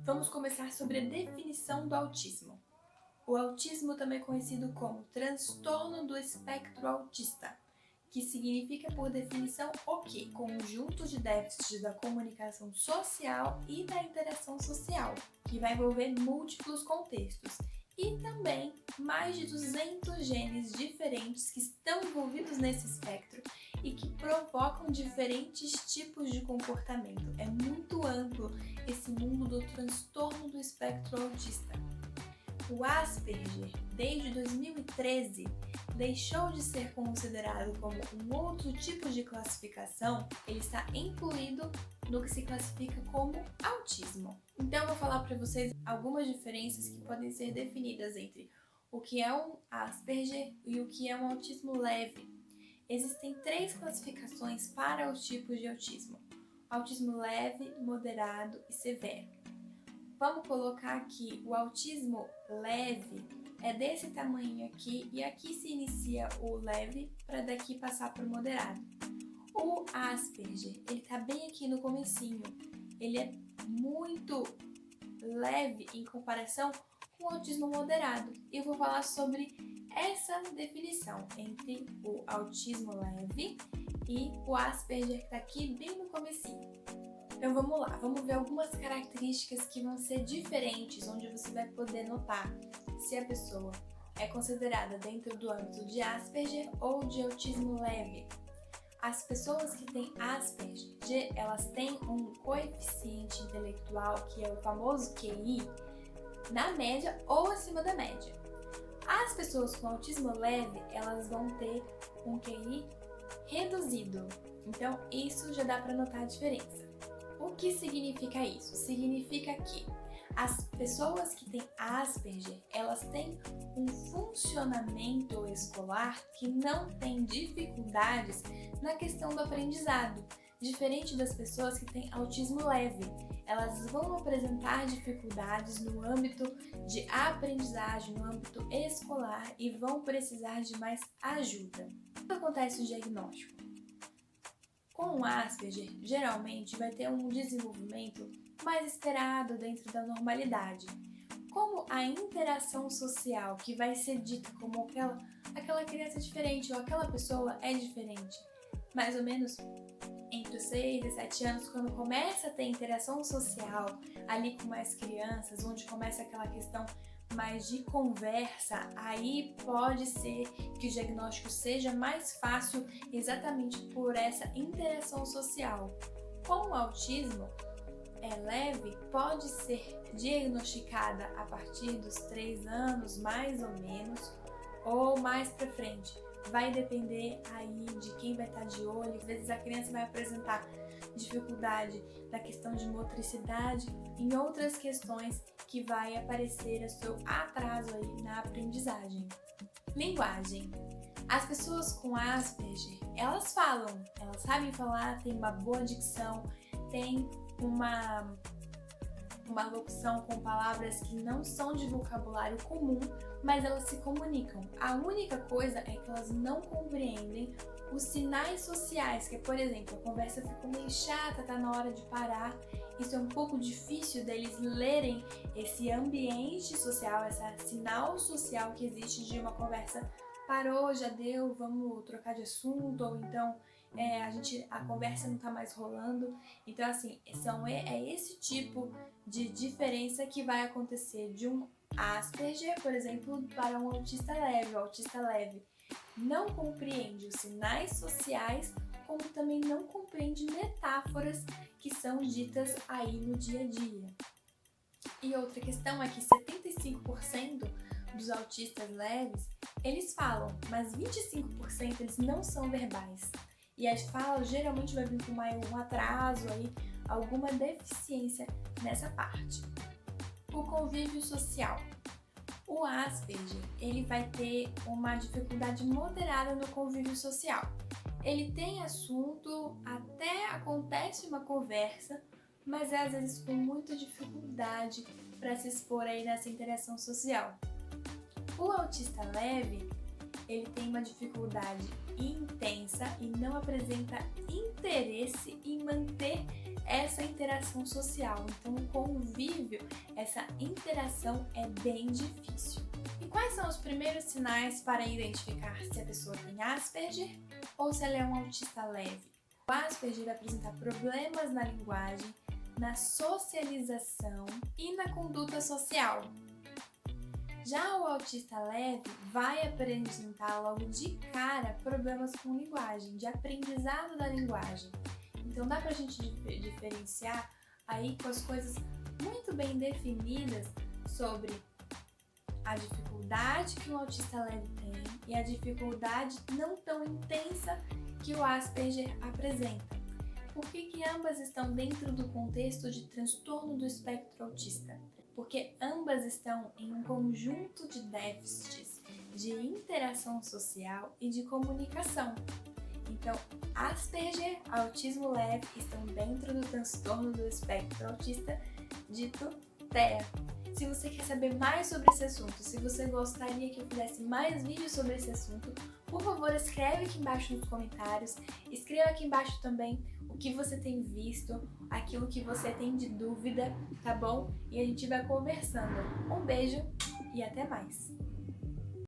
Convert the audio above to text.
Vamos começar sobre a definição do autismo. O autismo também é conhecido como transtorno do espectro autista, que significa, por definição, o quê? Conjunto de déficits da comunicação social e da interação social, que vai envolver múltiplos contextos, e também mais de 200 genes diferentes que estão envolvidos nesse espectro e que provocam diferentes tipos de comportamento. É muito amplo esse mundo do transtorno do espectro autista. O Asperger, desde 2013, deixou de ser considerado como um outro tipo de classificação, ele está incluído no que se classifica como autismo. Então eu vou falar para vocês algumas diferenças que podem ser definidas entre o que é um Asperger e o que é um autismo leve. Existem 3 classificações para os tipos de autismo: autismo leve, moderado e severo. Vamos colocar aqui o autismo leve é desse tamanho aqui, e aqui se inicia o leve para daqui passar para o moderado. O Asperger, ele tá bem aqui no comecinho, ele é muito leve em comparação com o autismo moderado. Eu vou falar sobre essa definição entre o autismo leve e o Asperger, que tá aqui bem no comecinho. Então vamos lá, vamos ver algumas características que vão ser diferentes, onde você vai poder notar se a pessoa é considerada dentro do âmbito de Asperger ou de autismo leve. As pessoas que têm Asperger, elas têm um coeficiente intelectual, que é o famoso QI, na média ou acima da média. As pessoas com autismo leve, elas vão ter um QI reduzido. Então isso já dá para notar a diferença. O que significa isso? Significa que as pessoas que têm Asperger, elas têm um funcionamento escolar que não tem dificuldades na questão do aprendizado, diferente das pessoas que têm autismo leve. Elas vão apresentar dificuldades no âmbito de aprendizagem, no âmbito escolar, e vão precisar de mais ajuda. Como acontece o diagnóstico? Com o Asperger, geralmente vai ter um desenvolvimento mais esperado dentro da normalidade. Como a interação social, que vai ser dita como aquela criança diferente ou aquela pessoa é diferente, mais ou menos entre os 6 e 7 anos, quando começa a ter interação social ali com mais crianças, onde começa aquela questão mais de conversa, aí pode ser que o diagnóstico seja mais fácil exatamente por essa interação social. Com o autismo leve, pode ser diagnosticada a partir dos 3 anos, mais ou menos, ou mais para frente. Vai depender aí de quem vai estar de olho. Às vezes a criança vai apresentar dificuldade na questão de motricidade, em outras questões que vai aparecer o seu atraso aí na aprendizagem. Linguagem. As pessoas com Asperger, elas falam, elas sabem falar, têm uma boa dicção, têm uma locução com palavras que não são de vocabulário comum, mas elas se comunicam. A única coisa é que elas não compreendem os sinais sociais, que, por exemplo, a conversa ficou meio chata, tá na hora de parar. Isso é um pouco difícil deles lerem esse ambiente social, esse sinal social que existe de uma conversa parou, já deu, vamos trocar de assunto, ou então a conversa não tá mais rolando. Então, assim, é esse tipo de diferença que vai acontecer de um Asperger, por exemplo, para um autista leve. O autista leve não compreende os sinais sociais, como também não compreende metáforas que são ditas aí no dia a dia. E outra questão é que 75% dos autistas leves, eles falam, mas 25% eles não são verbais. E as falas geralmente vai vir com um atraso aí, alguma deficiência nessa parte. O convívio social. O Asperger, ele vai ter uma dificuldade moderada no convívio social. Ele tem assunto, até acontece uma conversa, mas às vezes com muita dificuldade para se expor aí nessa interação social. O autista leve, ele tem uma dificuldade intensa e não apresenta interesse em manter essa interação social. Então, o convívio, essa interação é bem difícil. E quais são os primeiros sinais para identificar se a pessoa tem Asperger ou se ela é um autista leve? O Asperger apresenta problemas na linguagem, na socialização e na conduta social. Já o autista leve vai apresentar logo de cara problemas com linguagem, de aprendizado da linguagem. Então dá pra gente diferenciar aí com as coisas muito bem definidas sobre a dificuldade que o autista leve tem e a dificuldade não tão intensa que o Asperger apresenta. Por que ambas estão dentro do contexto de transtorno do espectro autista? Porque ambas estão em um conjunto de déficits de interação social e de comunicação. Então, Asperger, autismo leve estão dentro do transtorno do espectro autista, dito TEA. Se você quer saber mais sobre esse assunto, se você gostaria que eu fizesse mais vídeos sobre esse assunto, por favor, escreve aqui embaixo nos comentários, escreva aqui embaixo também o que você tem visto, aquilo que você tem de dúvida, tá bom? E a gente vai conversando. Um beijo e até mais!